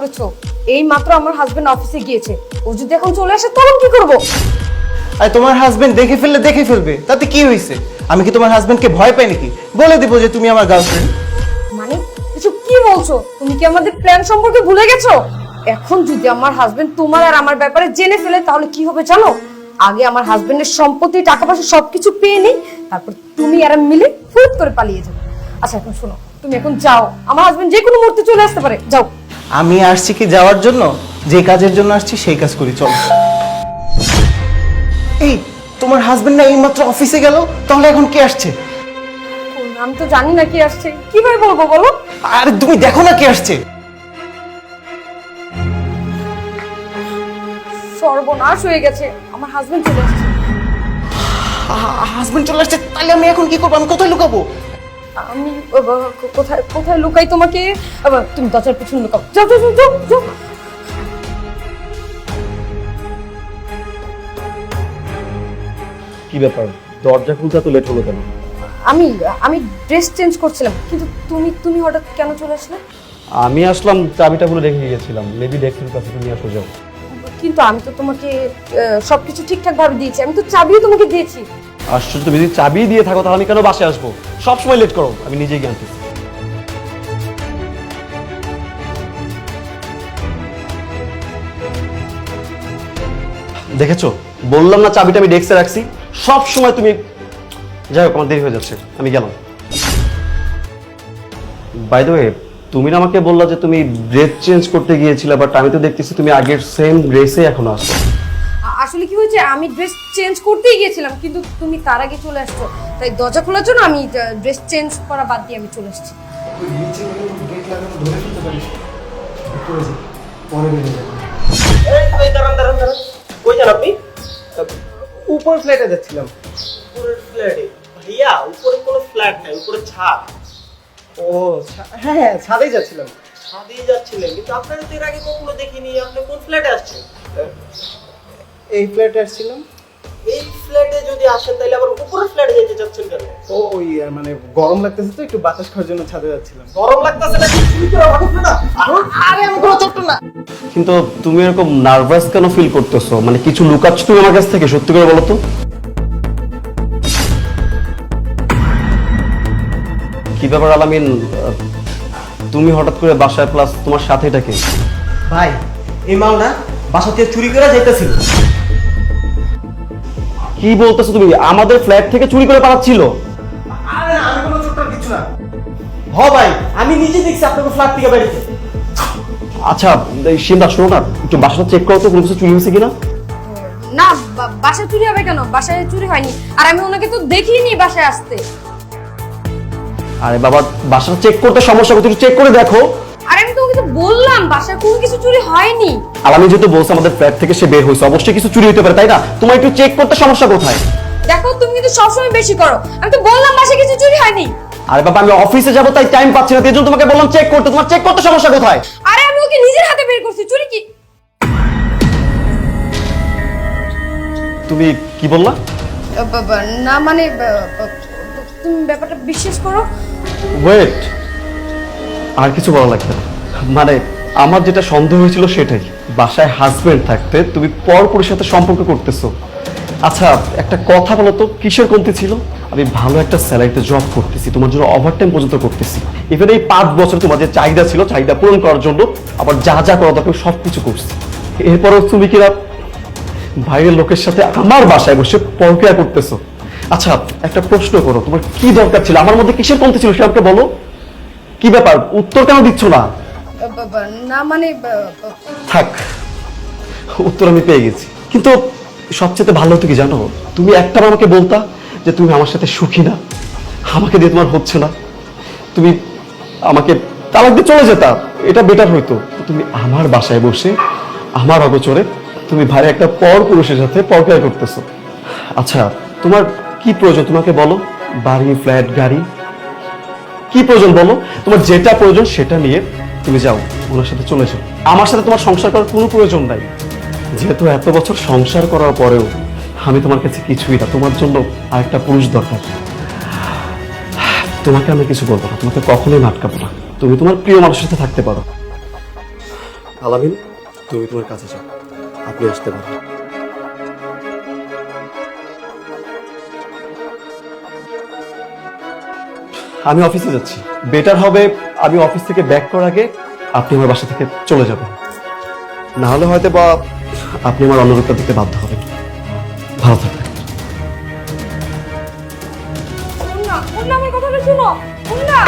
করেছো। এই মাত্র আমার হাজবেন্ড অফিসে গিয়েছে, ও যদি এখন চলে আসে তখন কি করব? আর তোমার হাজবেন্ড দেখে ফেলবে, তাতে কি হয়েছে? আমি কি তোমার হাজবেন্ডকে ভয় পাই নাকি? বলে দিব যে তুমি আমার গার্লফ্রেন্ড। মানে কিছু কি বলছো? তুমি কি আমাদের প্ল্যান সম্পর্কে ভুলে গেছো? এখন যদি আমার হাজবেন্ড তোমার আর আমার ব্যাপারে জেনে ফেলে তাহলে কি হবে জানো? আগে আমার হাজবেন্ডের সম্পত্তি, টাকা পয়সা সবকিছু পেয়ে নেই, তারপর তুমি আর আমি মিলে ফুট করে পালিয়ে যাবো। আচ্ছা এখন শোনো, তুমি এখন যাও, আমার হাজবেন্ড যে কোনো মুহূর্তে চলে আসতে পারে, যাও। আমি আসছি কি যাওয়ার জন্য? যে কাজের জন্য আসছি সেই কাজ করি, চলো। এই তোমার হাজবেন্ড না এইমাত্র অফিসে গেল, তাহলে এখন কে আসছে? আমি তো জানি না কি আসছে, কিভাবে বলবো বলো? আরে তুমি দেখো না কে আসছে। সর্বনাশ হয়ে গেছে, আমার হাজবেন্ড চলে আসছে। হাজবেন্ড চলে আসছে, তাহলে আমি এখন কি করবো? আমি কোথায় লুকাবো? আমি কোথায় কোথায় লুকাই তোমাকে? তুমি দরজার পিছনে লুকাও, যাও যাও যাও যাও, যাও। কি ব্যাপার, দরজা খুলতে এত লেট হলো কেন? আমি আমি ড্রেস চেঞ্জ করছিলাম, কিন্তু তুমি তুমি হঠাৎ কেন চলে আসলে? আমি আসলাম, চাবিটা বলে রেখে গিয়েছিলাম, মেবি ডেস্কের কাছে তুমি আসো যাও। কিন্তু আমি তো তোমাকে সবকিছু ঠিকঠাক ভাবে দিয়েছি, আমি তো চাবিও তোমাকে দিয়েছি। আশ্চর্য, তুমি যদি চাবি দিয়ে থাকো তাহলে আমি কেন বাসায় আসবো? সবসময় লেট করো, আমি নিজেই জানতেছি। দেখেছো, বললাম না চাবিটা আমি ডেস্কে রাখছি। সব সময় তুমি, যাই হোক আমার দেরি হয়ে যাচ্ছে, আমি গেলাম। বাই দ্য ওয়ে, তুমি না আমাকে বললা যে তুমি ড্রেস চেঞ্জ করতে গিয়েছিলে, বাট আমি তো দেখতেছি তুমি আগের সেম ড্রেসে এখনো আসো। আসলে কি হয়েছে, আমি ড্রেস চেঞ্জ করতেই গিয়েছিলাম, কিন্তু তুমি তার আগে চলে আসছো, তাই দরজা খোলার জন্য আমি ড্রেস চেঞ্জ করা বাদ দিয়ে আমি চলে এসেছি। কই যান আপনি? উপর ফ্ল্যাটে যাচ্ছিলাম। উপরের ফ্ল্যাটে? ভাইয়া উপরে কোনো ফ্ল্যাট নাই, উপরে ছাদ। ও হ্যাঁ, ছাদেই যাচ্ছিলাম। ছাদেই যাচ্ছিলেন, কিন্তু আপনারা তো এর আগে কখনো দেখিনি। আপনি কোন ফ্ল্যাটে আসছেন? এই ফ্ল্যাটে আসছিলাম। এই ফ্ল্যাটে যদি আসেন তাহলে আবার উপরের ফ্ল্যাটে যেতে চাচ্ছেন কেন? ওই মানে গরম লাগতেছে তো, একটু বাতাস খাওয়ার জন্য ছাদে যাচ্ছিলাম। গরম লাগতেছে না? চুরি করে ভাবছো না? আরে আমি কোনো ছোট্ট না। কিন্তু তুমি এরকম নার্ভাস কেন ফিল করতেছো? মানে কিছু লুকাচ্ছ তুমি আমার কাছ থেকে, সত্যি করে বলো তো। কি ব্যাপার আলামিন, তুমি হঠাৎ করে বাসায়, প্লাস তোমার সাথে এটা কে? ভাই, এই মাল না বাসা থেকে চুরি করে যাইতেছিল। কি বলতেছো তুমি? আমাদের ফ্ল্যাট থেকে চুরি করে পালাচ্ছিল? আরে না, আমি কোনো ছোট্ট কিছু না। ভাই, আমি নিজে দেখছি আপনাকে ফ্ল্যাট থেকে বেরিয়েছে। আচ্ছা শিমদা, শোনো না, একটু বাসাটা চেক করো তো কোনো কিছু চুরি হয়েছে কিনা। না, বাসায় চুরি হবে কেন? বাসায় চুরি হয়নি, আর আমি ওনাকে তো দেখিনি বাসায় আসতে। আরে বাবা, বাসাটা চেক করতে সমস্যা, একটু চেক করে দেখো। আরে আমি তোমাকে তো বললাম বাসায় কোনো কিছু চুরি হয়নি। আর আমি যেহেতু বলছি আমাদের ফ্ল্যাট থেকে সে বের হয়েছে, অবশ্যই কিছু চুরি হতে পারে, তাই না? তোমার একটু চেক করতে সমস্যা কোথায়? দেখো তুমি কিন্তু সবসময় বেশি করো, আমি তো বললাম বাসায় কিছু চুরি হয়নি। আরে বাবা, আমি অফিসে যাবো তাই টাইম পাচ্ছি না, এজন্য তোমাকে বললাম চেক করতে। তোমার চেক করতে সমস্যা কোথায়? আরে আমি ওকে নিজের হাতে বের করছি, চুরি কি? তুমি কি বললা? না মানে তুমি ব্যাপারটা বিশ্বাস করো। ওয়েট, আর কিছু বলা লাগবে না। মানে আমার যেটা সন্দেহ হয়েছিল সেটাই, বাসায় হাজবেন্ড থাকতে তুমি পরপুরের সাথে সম্পর্ক করতেছো। আচ্ছা একটা কথা বলো তো, কিসের কমতি ছিল? আমি ভালো একটা স্যালারিতে জব করতেছি, তোমার জন্য ওভারটাইম পর্যন্ত করতেছি। ইভেন এই 5 বছর তোমার যে চাহিদা ছিল, চাহিদা পূরণ করার জন্য আবার যা যা করা দরকার সব কিছু করছি। এরপরেও তুমি কিনা বাইরের লোকের সাথে আমার বাসায় বসে পরক্রিয়া করতেছো। আচ্ছা একটা প্রশ্ন করো, তোমার কি দরকার ছিল? আমার মধ্যে কিসের কমতি ছিল সেটা আমাকে বলো। কি ব্যাপার, উত্তর কেন দিচ্ছ না? না মানে থাক, উত্তর আমি পেয়ে গেছি। কিন্তু সবচেয়ে ভালো হতো কি জানো, তুমি একটা আমাকে বলতা যে তুমি আমার সাথে সুখী না, আমাকে দিয়ে তোমার হচ্ছে না, তুমি আমাকে তালাক দিয়ে চলে যেতা, এটা বেটার হইতো। তুমি আমার বাসায় বসে আমার অগোচরে তুমি ভারী একটা পর পুরুষের সাথে পরক্রিয়া করতেছো। আচ্ছা তোমার কি প্রয়োজন তোমাকে বলো? বাড়ি, ফ্ল্যাট, গাড়ি, কি প্রয়োজন বলো? তোমার যেটা প্রয়োজন সেটা নিয়ে তুমি যাও, ওনার সাথে চলে যাও। আমার সাথে তোমার সংসার করার কোনো প্রয়োজন নাই। যেহেতু এত বছর সংসার করার পরেও আমি তোমার কাছে কিছুই না, তোমার জন্য আরেকটা পুরুষ দরকার। তোমাকে আমি কিছু বলবো না, তোমাকে কখনোই আটকাবো না, তুমি তোমার প্রিয় মানুষের সাথে থাকতে পারো। আলামিন, তুমি তোমার কাছে যাও, আপনি আসতে পারেন। আমি অফিসে যাচ্ছি, বেটার হবে আমি অফিস থেকে ব্যাক করার আগে আপনি আমার বাসা থেকে চলে যাবেন, না হলে হয়তো বা আপনি আমার অন্য রূপটা দিতে বাধ্য হবেন। ভালো থাকবেন। মুন্না, মুন্না, আমার কথাটা শোনো। মুন্না।